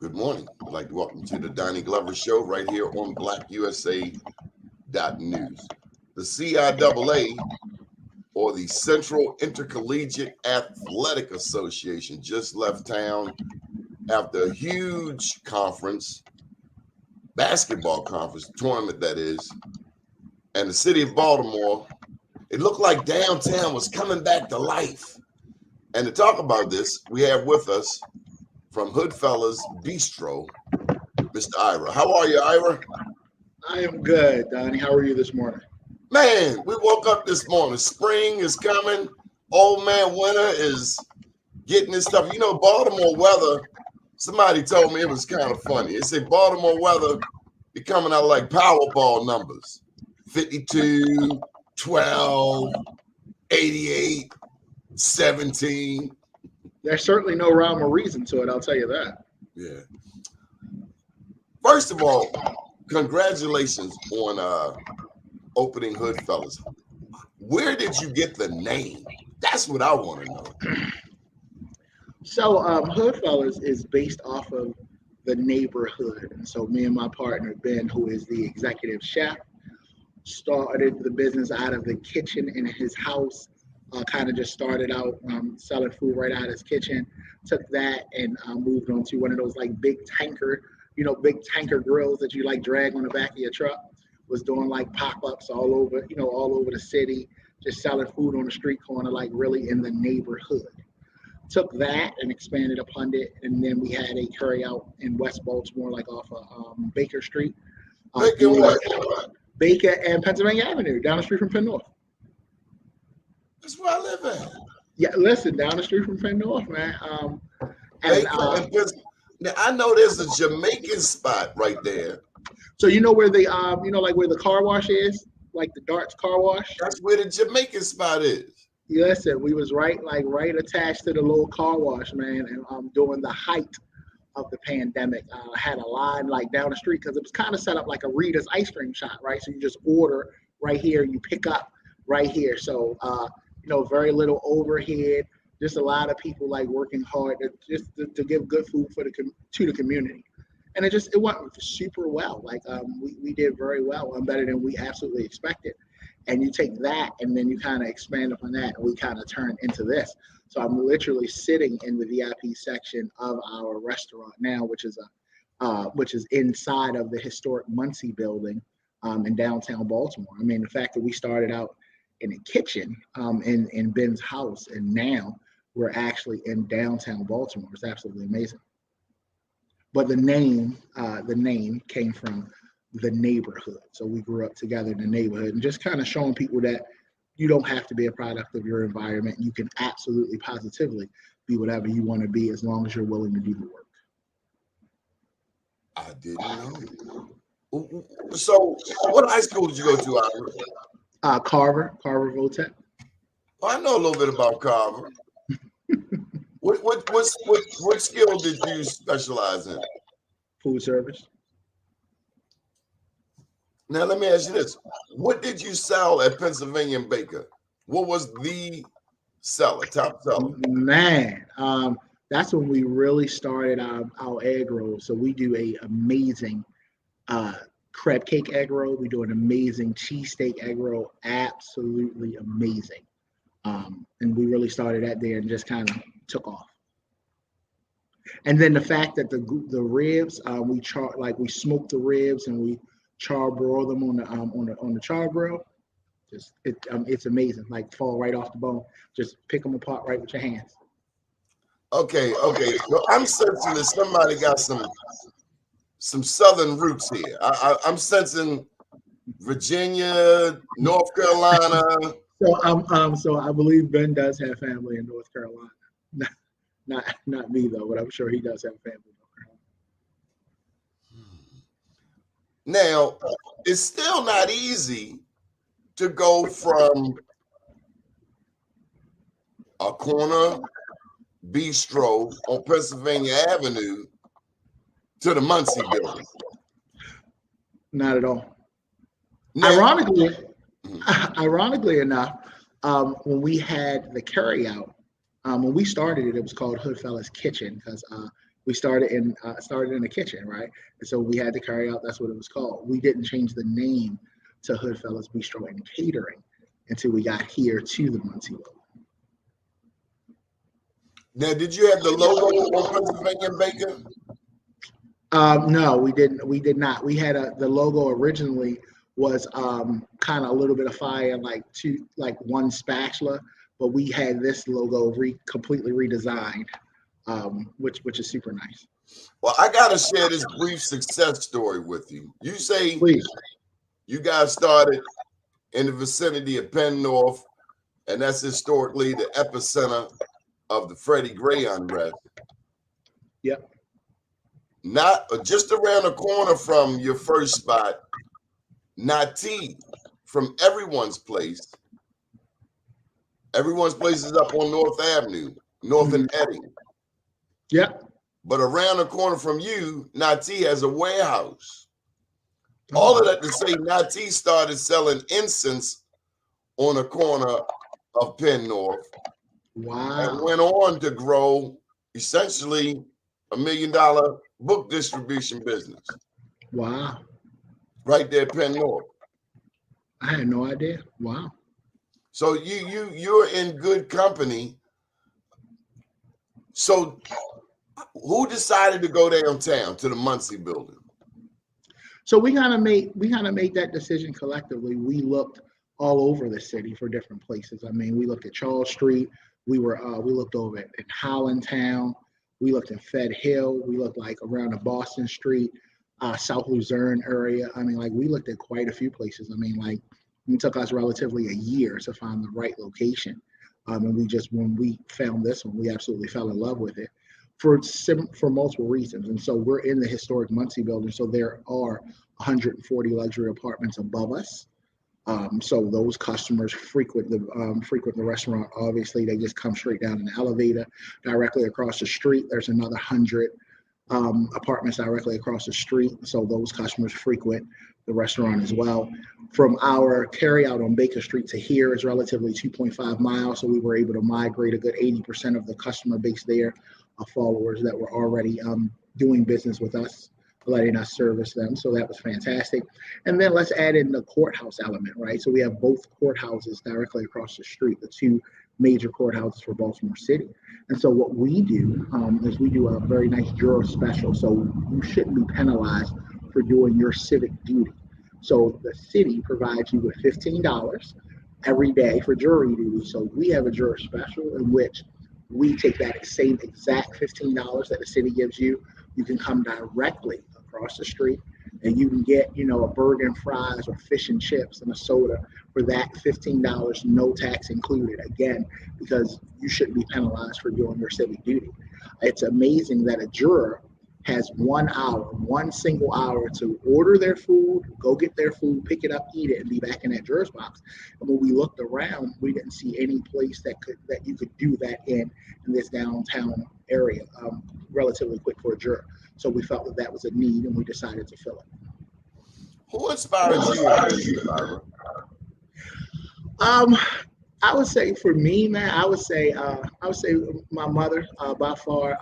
Good morning. I'd like to welcome you to the Donnie Glover Show right here on BlackUSA.News. The CIAA, or the Central Intercollegiate Athletic Association, just left town after a huge conference, basketball conference, tournament that is, and the city of Baltimore. It looked like downtown was coming back to life. And to talk about this, we have with us from Hoodfellas Bistro, Mr. Ira. How are you, Ira? I am good, Donnie. How are you this morning? Man, we woke up this morning. Spring is coming. Old man winter is getting this stuff. You know, Baltimore weather, somebody told me it was kind of funny. They said Baltimore weather be coming out like Powerball numbers. 52, 12, 88, 17. There's certainly no rhyme or reason to it, I'll tell you that. Yeah. First of all, congratulations on opening Hoodfellas. Where did you get the name? That's what I want to know. So Hoodfellas is based off of the neighborhood. And so me and my partner, Ben, who is the executive chef, started the business out of the kitchen in his house. Kind of just started out selling food right out of his kitchen. Took that and moved on to one of those like big tanker grills that you like drag on the back of your truck. Was doing like pop-ups all over the city, just selling food on the street corner, like really in the neighborhood. Took that and expanded upon it, and then we had a carry out in West Baltimore, like off of Baker Street. Baker and Pennsylvania Avenue, down the street from Penn North. That's where I live at. Yeah, listen, down the street from Penn North, man. Now, I know there's a Jamaican spot right there. So you know where the like where the car wash is, like the Darts car wash. That's where the Jamaican spot is. Yeah, listen, we was right attached to the little car wash, man, and during the height of the pandemic, had a line like down the street because it was kind of set up like a Rita's ice cream shop, right? So you just order right here, you pick up right here. So very little overhead. Just a lot of people like working hard to give good food to the community, and it went super well. Like we did very well, better than we absolutely expected. And you take that and then you kind of expand upon that, and we kind of turn into this. So I'm literally sitting in the VIP section of our restaurant now, which is inside of the historic Muncie building in downtown Baltimore. I mean, the fact that we started out in a kitchen in Ben's house, and now we're actually in downtown Baltimore. It's absolutely amazing. But the name came from the neighborhood. So we grew up together in the neighborhood, and just kind of showing people that you don't have to be a product of your environment. You can absolutely positively be whatever you want to be as long as you're willing to do the work. I didn't know. So what high school did you go to, Ira? Carver Votech. Well, I know a little bit about Carver. What skill did you specialize in? Food service. Now let me ask you this: what did you sell at Pennsylvania and Baker? What was the top seller? Man, that's when we really started our egg rolls. So we do a amazing crab cake egg roll. We do an amazing cheesesteak egg roll. Absolutely amazing. And we really started that there and just kind of took off. And then the fact that the ribs, we smoke the ribs and we char broil them on the char grill. It's amazing. Like fall right off the bone. Just pick them apart right with your hands. Okay. Well, I'm sensing that somebody got some southern roots here. I'm sensing Virginia, North Carolina. So I believe Ben does have family in North Carolina. Not me though, but I'm sure he does have family in North Carolina. Now, it's still not easy to go from a corner bistro on Pennsylvania Avenue to the Muncie building. Not at all. Now, Ironically enough, when we had the carryout, when we started it, it was called Hoodfellas Kitchen because We started in the kitchen, right? And so we had to carry out. That's what it was called. We didn't change the name to Hoodfellas Bistro and Catering until we got here to the Muncie Bowl. Now, did you have the logo on Pennsylvania Bacon? No, we didn't. We did not. We had the logo originally was kind of a little bit of fire, like one spatula, but we had this logo completely redesigned, which is super nice. Well, I gotta share this brief success story with you. You say Please. you guys started in the vicinity of Penn North, and that's historically the epicenter of the Freddie Gray unrest. Yep. Not just around the corner from your first spot, Nati from Everyone's Place. Everyone's Place is up on North Avenue, North and Edding. Yep. But around the corner from you, Nati has a warehouse. All of that to say, Nati started selling incense on the corner of Penn North. Wow. And went on to grow essentially $1 million book distribution business. Wow. Right there, Penn North. I had no idea. Wow. So you're in good company. So who decided to go downtown to the Muncie building? So we kind of made that decision collectively. We looked all over the city for different places. I mean, we looked at Charles Street. We looked over at Highlandtown. We looked in Fed Hill. We looked like around the Boston Street, South Luzerne area. I mean, like we looked at quite a few places. I mean, like it took us relatively a year to find the right location. And when we found this one, we absolutely fell in love with it for multiple reasons. And so we're in the historic Muncie building. So there are 140 luxury apartments above us. So those customers frequent the restaurant. Obviously, they just come straight down in the elevator. Directly across the street, there's another 100 apartments directly across the street. So those customers frequent the restaurant as well. From our carryout on Baker Street to here is relatively 2.5 miles. So we were able to migrate a good 80% of the customer base there of followers that were already doing business with us, letting us service them. So that was fantastic. And then let's add in the courthouse element, right? So we have both courthouses directly across the street, the two major courthouses for Baltimore City. And so what we do is we do a very nice juror special. So you shouldn't be penalized for doing your civic duty. So the city provides you with $15 every day for jury duty. So we have a juror special in which we take that same exact $15 that the city gives you. You can come directly across the street and you can get, a burger and fries or fish and chips and a soda for that $15, no tax included. Again, because you shouldn't be penalized for doing your civic duty. It's amazing that a juror has 1 hour, one single hour to order their food, go get their food, pick it up, eat it, and be back in that juror's box. And when we looked around, we didn't see any place that you could do that in this downtown area relatively quick for a juror. So we felt that was a need, and we decided to fill it. Who inspired you, Byron? I would say for me, man, I would say my mother, by far,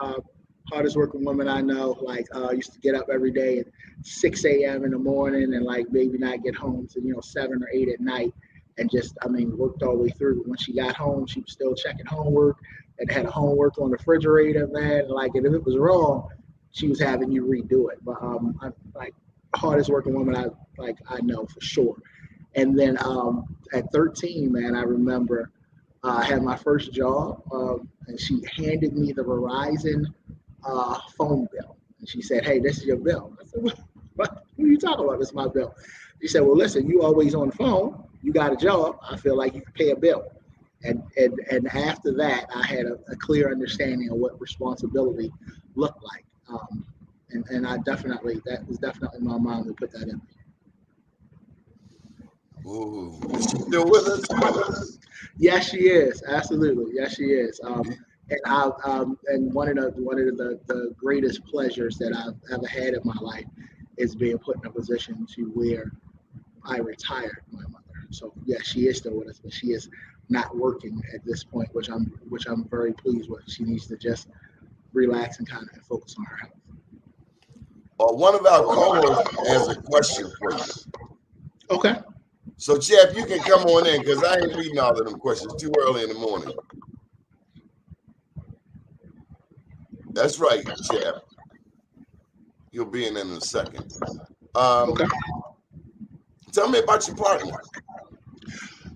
hardest working woman I know. Like used to get up every day at 6 a.m. in the morning and like maybe not get home to 7 or 8 at night, and just worked all the way through. When she got home, she was still checking homework and had homework on the refrigerator, man. And if it was wrong, she was having you redo it. But I'm like hardest working woman I know for sure. And then at 13, man, I remember I had my first job, and she handed me the Verizon phone bill. And she said, "Hey, this is your bill." I said, what are you talking about? This is my bill. She said, "Well, listen, you always on the phone. You got a job. I feel like you can pay a bill." And after that, I had a clear understanding of what responsibility looked like. And that was definitely my mom who put that in me. Ooh, is she still with us? Yes, she is. Absolutely. Yes, she is. And one of the greatest pleasures that I've ever had in my life is being put in a position to where I retired my mother. So yes, she is still with us, but she is not working at this point, which I'm very pleased with. She needs to just relax and kind of focus on our health. One of our co-hosts has a question for you. Okay. So, Chap, you can come on in because I ain't reading all of them questions too early in the morning. That's right, Chap. You'll be in a second. Okay. Tell me about your partner.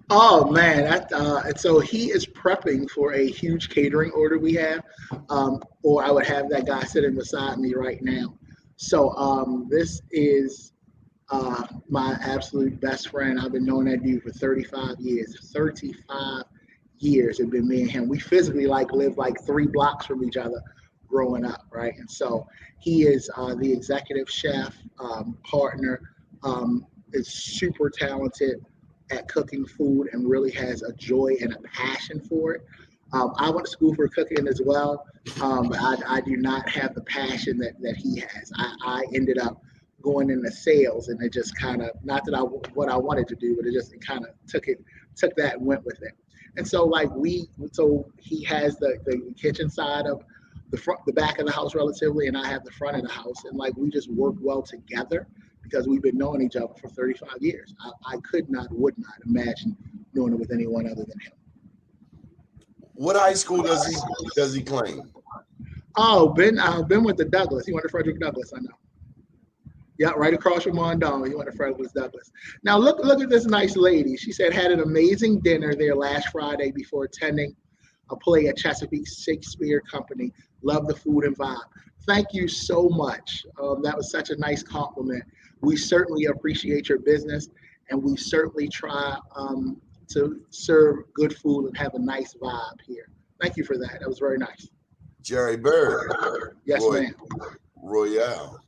Oh man, and so he is prepping for a huge catering order we have, or I would have that guy sitting beside me right now. So this is my absolute best friend. I've been knowing that dude for 35 years. 35 years have been me and him. We physically like lived like 3 blocks from each other growing up, right? And so he is the executive chef, partner, is super talented at cooking food and really has a joy and a passion for it. I went to school for cooking as well, but I do not have the passion that he has. I ended up going into sales, and it just kind of, not that I what I wanted to do, but it kind of took that and went with it. And so like so he has the kitchen side of the back of the house relatively, and I have the front of the house, and like we just work well together because we've been knowing each other for 35 years. I would not imagine doing it with anyone other than him. What high school does he claim? Oh, been with the Douglas. He went to Frederick Douglass, I know. Yeah, right across from Doni. He went to Frederick Douglass. Now look at this nice lady. She said had an amazing dinner there last Friday before attending a play at Chesapeake Shakespeare Company. Love the food and vibe. Thank you so much. That was such a nice compliment. We certainly appreciate your business, and we certainly try to serve good food and have a nice vibe here. Thank you for that. That was very nice. Jerry Bird. Yes, ma'am. Royale.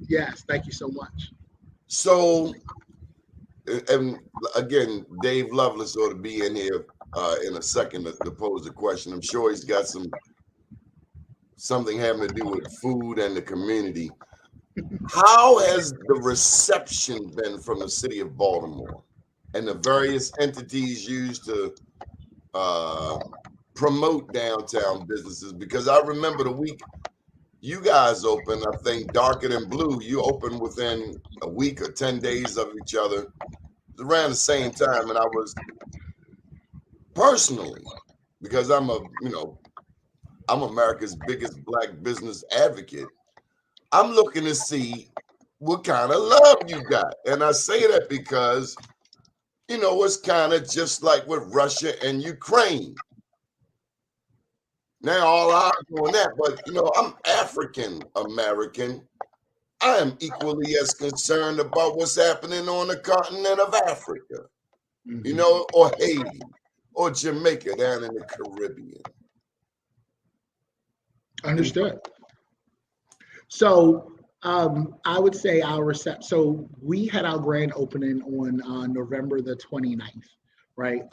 Yes, thank you so much. So, and again, Dave Lovelace ought to be in here in a second to pose a question. I'm sure he's got something having to do with food and the community. How has the reception been from the city of Baltimore and the various entities used to promote downtown businesses? Because I remember the week you guys opened, I think Darker Than Blue, you opened within a week or 10 days of each other around the same time. And I was personally, because I'm America's biggest Black business advocate, I'm looking to see what kind of love you got. And I say that because, it's kind of just like with Russia and Ukraine. Now, all eyes on that, but, I'm African American. I am equally as concerned about what's happening on the continent of Africa, or Haiti, or Jamaica down in the Caribbean. Understood. So I would say our reception. So we had our grand opening on November the 29th, right?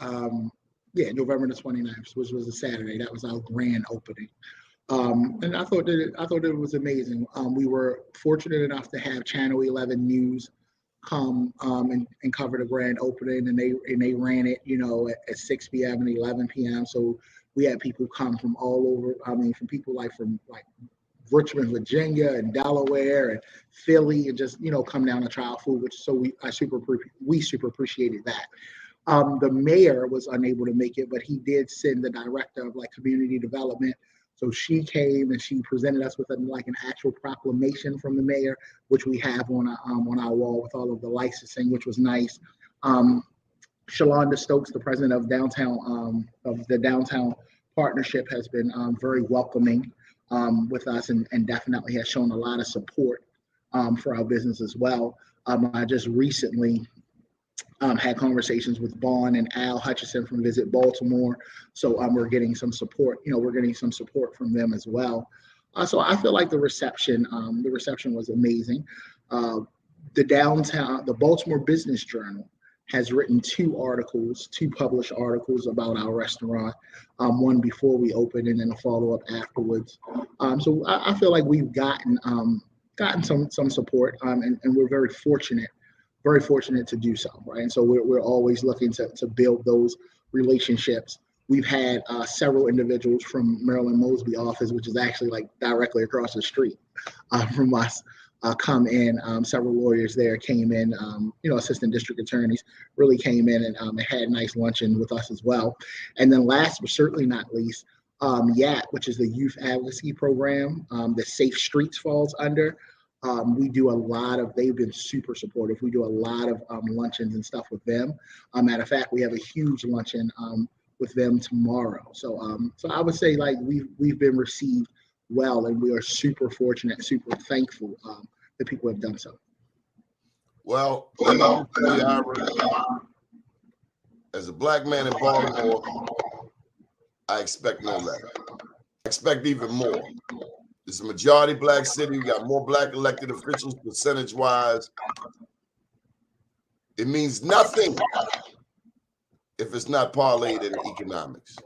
Yeah, November the 29th, which was a Saturday. That was our grand opening. And I thought it was amazing. We were fortunate enough to have Channel 11 News come and cover the grand opening, and they ran it, at 6 p.m. and 11 p.m. So we had people come from all over. I mean, from people from Richmond, Virginia, and Delaware, and Philly, and just come down to try our food. We super appreciated that. The mayor was unable to make it, but he did send the director of community development. So she came and she presented us with an actual proclamation from the mayor, which we have on our wall with all of the licensing, which was nice. Shalonda Stokes, the president of the downtown partnership, has been very welcoming with us, and definitely has shown a lot of support for our business as well. I just recently had conversations with Vaughn and Al Hutchison from Visit Baltimore. So we're getting some support. We're getting some support from them as well. So I feel like the reception was amazing. The Baltimore Business Journal has written two published articles about our restaurant. One before we opened, and then a follow-up afterwards. So I feel like we've gotten some support, and we're very fortunate to do so, right? And so we're always looking to build those relationships we've had several individuals from Maryland Mosby office, which is actually like directly across the street from us, come in. Several lawyers there came in, assistant district attorneys really came in and had a nice luncheon with us as well. And then last but certainly not least, YAT, which is the youth advocacy program that Safe Streets falls under. We do a lot of, they've been super supportive. We do a lot of luncheons and stuff with them. Matter of fact, we have a huge luncheon with them tomorrow. So I would say like we've been received well, and we are super fortunate, super thankful that people have done so. Well, as a black man in Baltimore, I expect no less. I expect even more. It's a majority black city. We got more black elected officials percentage-wise. It means nothing if it's not parlayed in economics.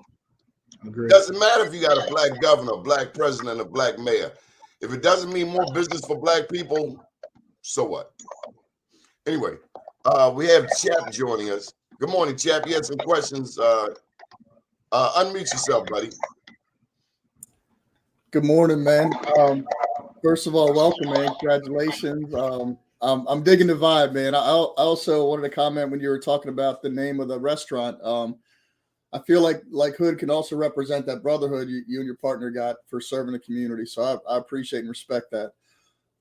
It doesn't matter if you got a black governor, a black president, a black mayor. If it doesn't mean more business for black people, so what? Anyway, we have Chap joining us. Good morning, Chap. You had some questions. Unmute yourself, buddy. Good morning, man. First of all, welcome, man. Congratulations. I'm digging the vibe, man. I also wanted to comment when you were talking about the name of the restaurant. I feel like Hood can also represent that brotherhood you and your partner got for serving the community. So I appreciate and respect that.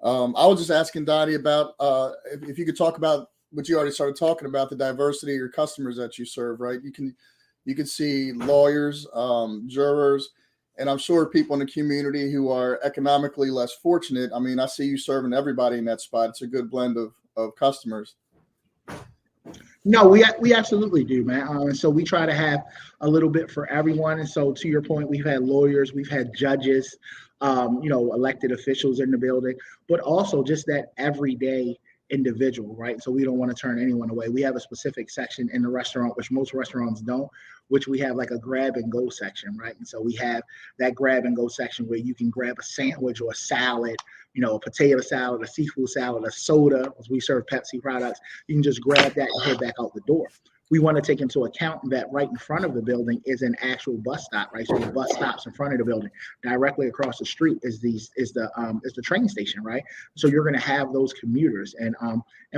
I was just asking Doni about if you could talk about what you already started talking about, the diversity of your customers that you serve, right? You can see lawyers, jurors, and I'm sure people in the community who are economically less fortunate. I mean, I see you serving everybody in that spot. It's a good blend of customers. No, we absolutely do, man. And so we try to have a little bit for everyone. And so to your point, we've had lawyers, we've had judges, elected officials in the building, but also just that everyday individual, right? So we don't want to turn anyone away. We have a specific section in the restaurant, which most restaurants don't, which we have like a grab and go section, right? And so we have that grab and go section where you can grab a sandwich or a salad, a potato salad, a seafood salad, a soda, as we serve Pepsi products. You can just grab that and head back out the door. We want to take into account that right in front of the building is an actual bus stop, right? So the bus stops in front of the building. Directly across the street is the train station, right? So you're going to have those commuters, and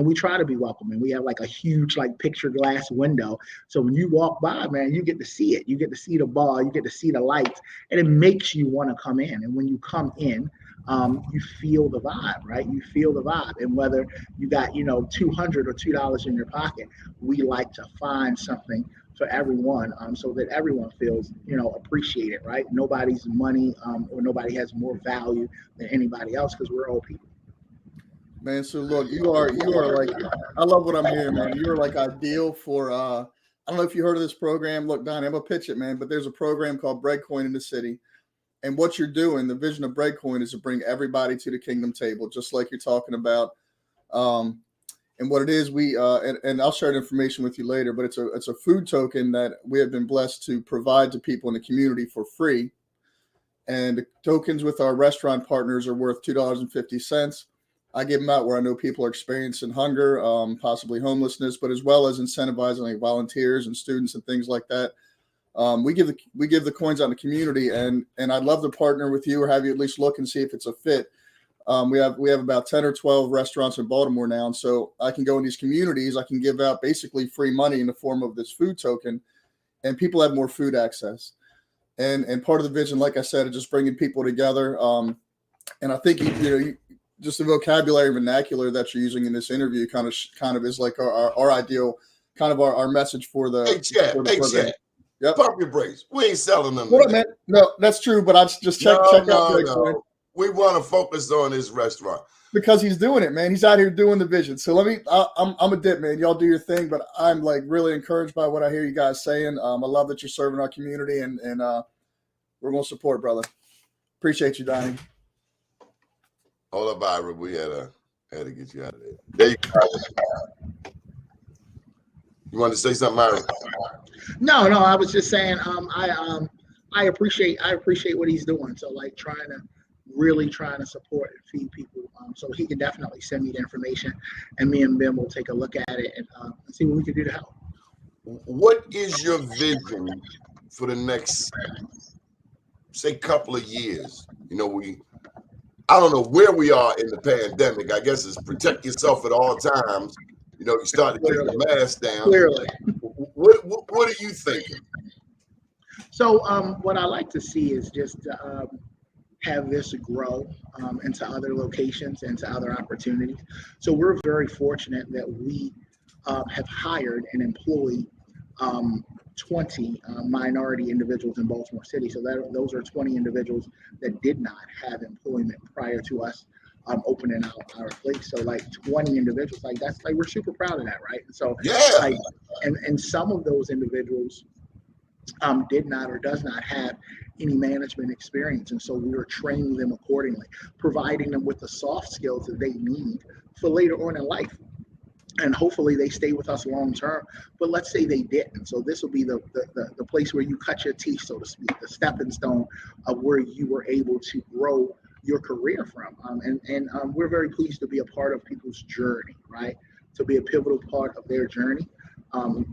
we try to be welcoming. We have like a huge like picture glass window, so when you walk by, man, you get to see it. You get to see the bar, you get to see the lights, and it makes you want to come in. And when you come in, you feel the vibe, right? You feel the vibe. And whether you got, $200 or $2 in your pocket, we like to find something for everyone so that everyone feels, appreciated, right? Nobody's money or nobody has more value than anybody else because we're all people. Man, so look, you are like, I love what I'm hearing, man. You are like ideal for, I don't know if you heard of this program. Look, Doni, I'm going to pitch it, man, but there's a program called Breadcoin in the city. And what you're doing, the vision of Breadcoin is to bring everybody to the kingdom table, just like you're talking about. And what it is, we and I'll share the information with you later, but it's a food token that we have been blessed to provide to people in the community for free. And the tokens with our restaurant partners are worth $2.50. I give them out where I know people are experiencing hunger, possibly homelessness, but as well as incentivizing like volunteers and students and things like that. We give the coins out in the community, and I'd love to partner with you or have you at least look and see if it's a fit. We have about 10 or 12 restaurants in Baltimore now, and so I can go in these communities. I can give out basically free money in the form of this food token, and people have more food access. And part of the vision, like I said, is just bringing people together. And I think just the vocabulary vernacular that you're using in this interview kind of is like our ideal, kind of our message for the. Hey, Chad. Yep. Pump your brakes. We ain't selling them. What up, man? No, that's true. But I just check out. No. We want to focus on this restaurant because he's doing it, man. He's out here doing the vision. So I'm a dip, man. Y'all do your thing, but I'm like really encouraged by what I hear you guys saying. I love that you're serving our community, and we're gonna support, brother. Appreciate you, Doni. Hold up, Ira. We had to get you out of there. There you go. You want to say something, Ira? No. I was just saying. I appreciate what he's doing. So like really trying to support and feed people. So he can definitely send me the information, and me and Ben will take a look at it and see what we can do to help. What is your vision for the next, say, couple of years? You know, I don't know where we are in the pandemic. I guess it's protect yourself at all times. You know, you start to take the mask down. Clearly. What are you thinking? So what I like to see is just have this grow into other locations, into other opportunities. So we're very fortunate that we have hired and employed 20 minority individuals in Baltimore City. So those are 20 individuals that did not have employment prior to us opening our place. So like 20 individuals, like that's like we're super proud of that, right? And so Yeah. like and some of those individuals did not or does not have any management experience. And so we were training them accordingly, providing them with the soft skills that they need for later on in life. And hopefully they stay with us long term. But let's say they didn't. So this will be the place where you cut your teeth, so to speak, the stepping stone of where you were able to grow your career from. And we're very pleased to be a part of people's journey, right? To be a pivotal part of their journey.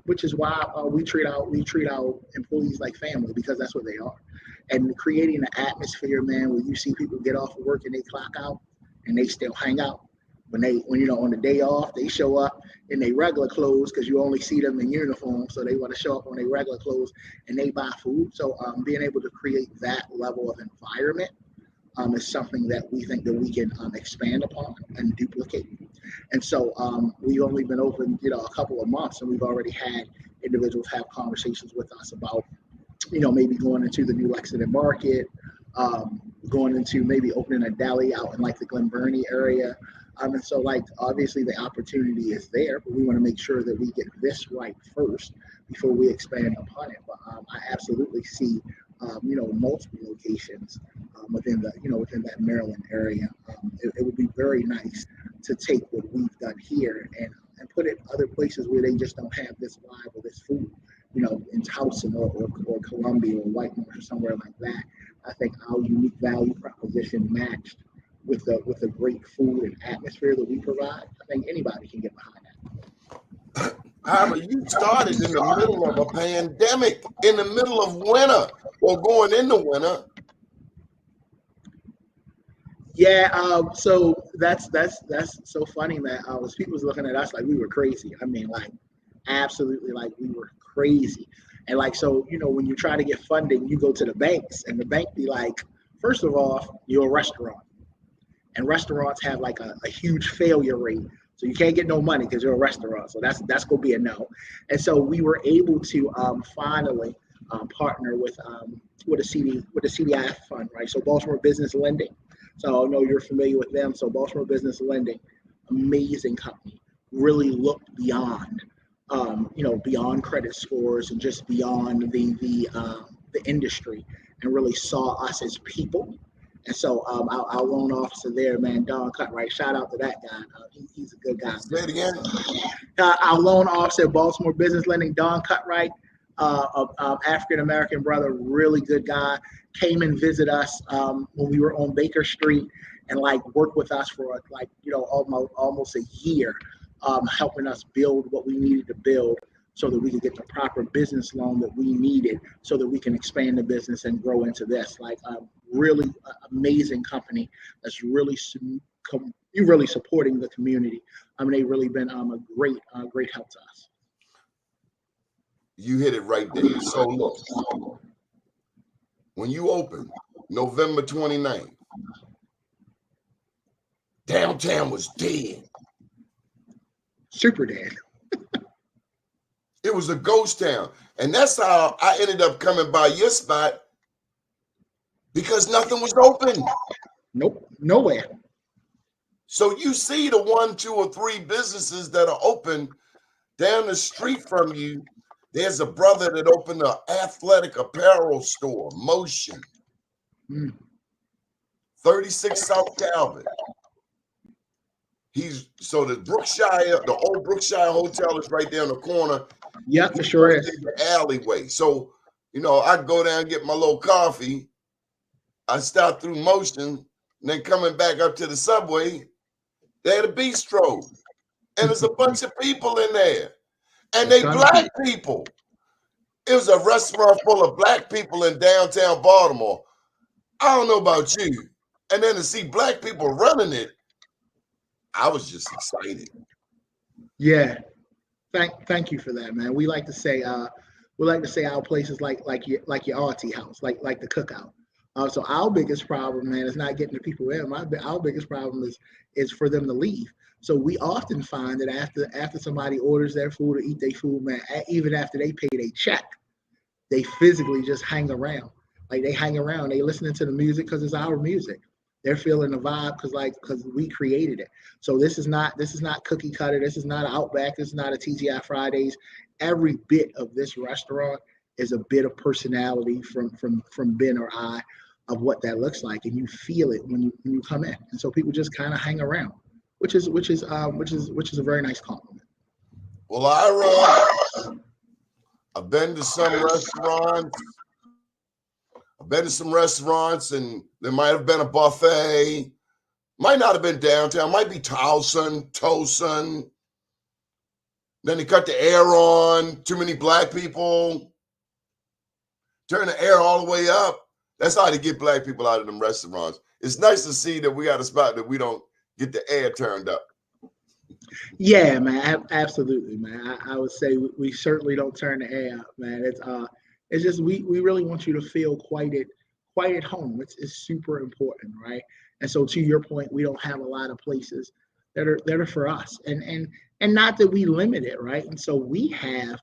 Which is why we treat our employees like family, because that's what they are. And creating an atmosphere, man, where you see people get off of work and they clock out and they still hang out. When you know, on the day off, they show up in their regular clothes because you only see them in uniform, so they want to show up on their regular clothes and they buy food. So being able to create that level of environment is something that we think that we can expand upon and duplicate. And so we've only been open, you know, a couple of months, and we've already had individuals have conversations with us about, you know, maybe going into the new Lexington market, going into maybe opening a deli out in like the Glen Burnie area. And so like obviously the opportunity is there, but we want to make sure that we get this right first before we expand upon it. But I absolutely see you know, multiple locations within that Maryland area. It would be very nice to take what we've done here and put it other places where they just don't have this vibe or this food. You know, in Towson or Columbia or White Marsh or somewhere like that. I think our unique value proposition matched with the great food and atmosphere that we provide, I think anybody can get behind that. However, you started in the middle of a pandemic, in the middle of winter, or going into winter. Yeah, so that's so funny, man. People was looking at us like we were crazy. I mean, like absolutely, like we were crazy. And like, so you know, when you try to get funding, you go to the banks, and the bank be like, first of all, you're a restaurant. And restaurants have like a huge failure rate. So you can't get no money because you're a restaurant. So that's gonna be a no. And so we were able to finally partner with a CDI fund, right? So Baltimore Business Lending. So I know you're familiar with them. So Baltimore Business Lending, amazing company, really looked beyond you know, beyond credit scores and just beyond the industry, and really saw us as people. And so our loan officer there, man, Don Cutright, shout out to that guy. He's a good guy. Say it again. Our loan officer at Baltimore Business Lending, Don Cutright, African-American brother, really good guy, came and visit us when we were on Baker Street and like worked with us for like, you know, almost a year, helping us build what we needed to build so that we could get the proper business loan that we needed so that we can expand the business and grow into this. Like really amazing company that's really supporting the community. I mean, they've really been a great help to us. You hit it right there. So look, when you open November 29th, downtown was dead. Super dead. It was a ghost town. And that's how I ended up coming by your spot, because nothing was open. Nope, nowhere. So you see the 1, 2, or 3 businesses that are open down the street from you. There's a brother that opened an athletic apparel store, Motion, 36 South Calvin. So the Brookshire, the old Brookshire Hotel is right there in the corner. Yeah, for sure is. The alleyway. So, you know, I go down and get my little coffee. I stop through Motion, and then coming back up to the subway, they had a bistro. And there's a bunch of people in there. And they black people. It was a restaurant full of black people in downtown Baltimore. I don't know about you. And then to see black people running it, I was just excited. Yeah. Thank you for that, man. We like to say our places like your auntie house, like the cookout. So our biggest problem, man, is not getting the people in. Our biggest problem is for them to leave. So we often find that after somebody orders their food or eat their food, man, even after they pay their check, they physically just hang around. Like they hang around, they listening to the music because it's our music. They're feeling the vibe because we created it. So this is not cookie cutter. This is not Outback. This is not a TGI Fridays. Every bit of this restaurant is a bit of personality from Ben or I of what that looks like, and you feel it when you come in. And so people just kind of hang around, which is a very nice compliment. Well, I've been to some restaurants. I've been to some restaurants, and there might have been a buffet. Might not have been downtown. Might be Towson. Then they cut the air on. Too many black people. Turn the air all the way up. That's how they get black people out of them restaurants. It's nice to see that we got a spot that we don't get the air turned up. Yeah, man, absolutely, man. I would say we certainly don't turn the air up, man. It's just we really want you to feel quite at home. It's super important, right? And so to your point, we don't have a lot of places that are for us, and not that we limit it, right? And so we have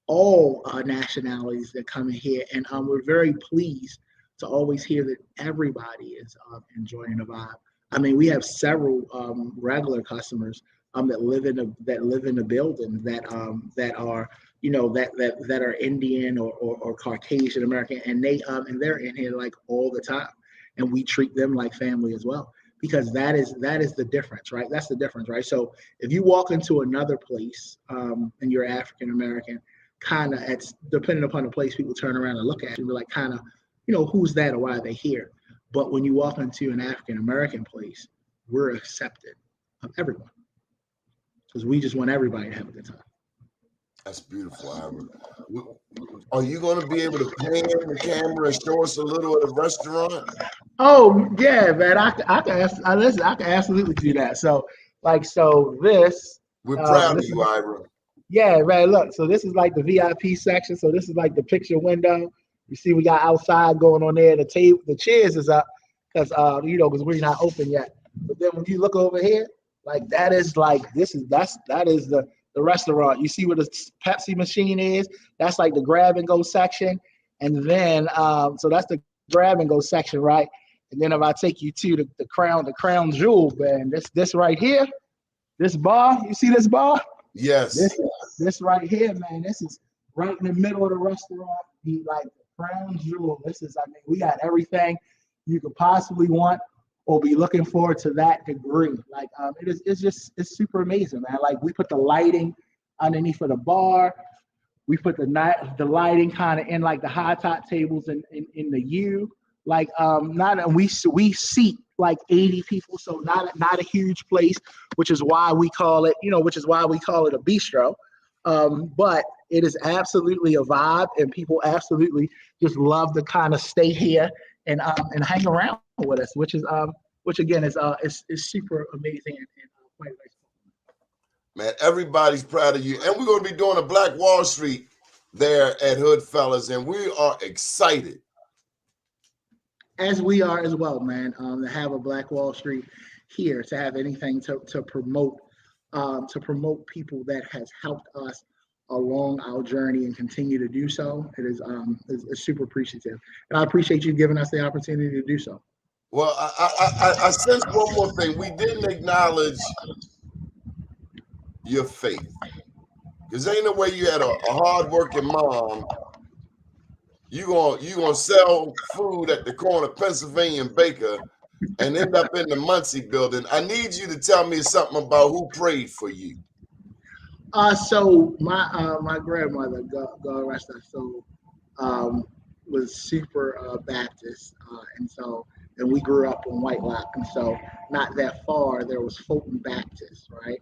all nationalities that come in here, and we're very pleased to always hear that everybody is enjoying the vibe. I mean, we have several regular customers that live in the building that are that are Indian or Caucasian American, and they're in here like all the time, and we treat them like family as well because that is the difference, right? That's the difference, right? So if you walk into another place and you're African American, kind of it's depending upon the place, people turn around and look at you and be like, kind of, who's that or why are they here? But when you walk into an African American place, we're accepted of everyone because we just want everybody to have a good time. That's beautiful, Ira. Are you going to be able to pan the camera and show us a little of the restaurant? Oh yeah, man, listen, I can absolutely do that. So this, We're proud of this is you, Ira. yeah, man. Look, so this is like the VIP section. So this is like the picture window. You see, we got outside going on there. The table, the chairs is up because we're not open yet. But then when you look over here, like that is like that is the restaurant. You see where the Pepsi machine is? That's like the grab and go section. And then so that's the grab and go section, right? And then if I take you to the crown jewel, man, this right here, this bar, you see this bar? Yes. This right here, man, this is right in the middle of the restaurant. Like the crown jewel. We got everything you could possibly want or be looking forward to that degree. Like it's super amazing, man. Like we put the lighting underneath of the bar. We put the lighting kind of in like the high top tables in the U. Like we seat like 80 people, so not a huge place, which is why we call it a bistro. But it is absolutely a vibe, and people absolutely just love to kind of stay here and hang around with us, which again is super amazing and quite nice. Man, everybody's proud of you. And we're going to be doing a Black Wall Street there at Hood Fellas, and we are excited. As we are as well, man, to have a Black Wall Street here, to have anything to promote people that has helped us along our journey and continue to do so. It is super appreciative, and I appreciate you giving us the opportunity to do so. Well, I sense one more thing. We didn't acknowledge your faith, because ain't no way you had a hard-working mom. You gonna sell food at the corner of Pennsylvania and Baker and end up in the Muncie building. I need you to tell me something about who prayed for you. So my grandmother, God rest her soul, was super Baptist, and we grew up on White Lock, and so not that far there was Fulton Baptist, right?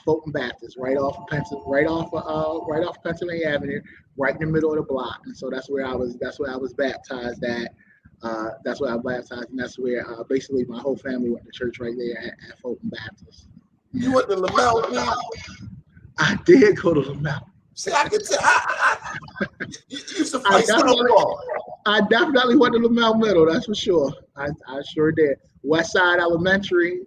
Fulton Baptist, right off Pennsylvania Avenue, right in the middle of the block. And so that's where I was baptized at. That's where I was baptized, and that's where basically my whole family went to church right there at Fulton Baptist. You went to Lamel, man? I did go to Lamel. See, I can tell. You used to fight softball. I definitely went to Lamel Middle, that's for sure. I sure did. Westside Elementary,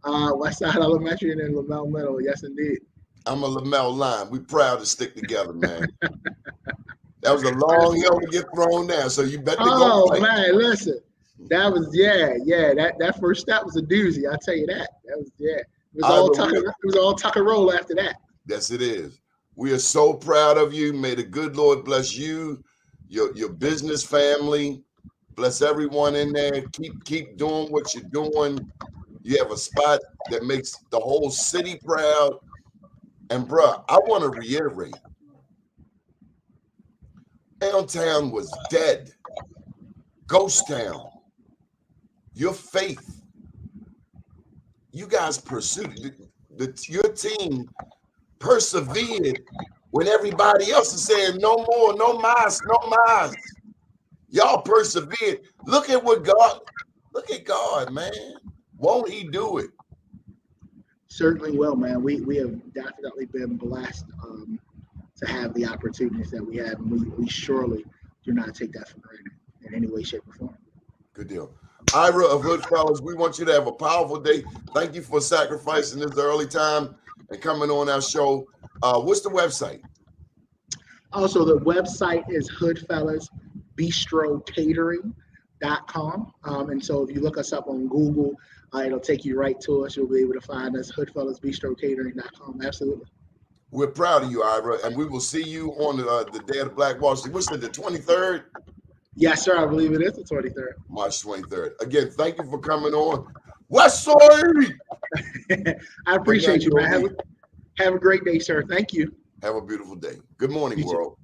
and then Lamel Middle. Yes, indeed. I'm a Lamel line. We proud to stick together, man. That was a long hill to get thrown down, so you better go play. Oh man, listen, that was that first step was a doozy. I'll tell you that. That was It was all tuck and roll after that. Yes, it is. We are so proud of you. May the good Lord bless you, your business family, bless everyone in there. Keep doing what you're doing. You have a spot that makes the whole city proud. And bruh, I want to reiterate, downtown was dead. Ghost town. Your faith. You guys pursued it. Your team persevered when everybody else is saying no more, no mas. Y'all persevered. Look at God, man. Won't he do it? Certainly will, man. We have definitely been blessed to have the opportunities that we have, and we surely do not take that for granted in any way, shape, or form. Good deal. Ira of Hood Fellas, we want you to have a powerful day. Thank you for sacrificing this early time and coming on our show. What's the website? Also, the website is hoodfellasbistrocatering.com. And so if you look us up on Google, it'll take you right to us. You'll be able to find us, hoodfellasbistrocatering.com. Absolutely. We're proud of you, Ira, and we will see you on the day of the Black Wall Street. What's it, the 23rd? Yes, sir. I believe it is the 23rd. March 23rd. Again, thank you for coming on. West Side! I appreciate you, man. Have a great day, sir. Thank you. Have a beautiful day. Good morning, world.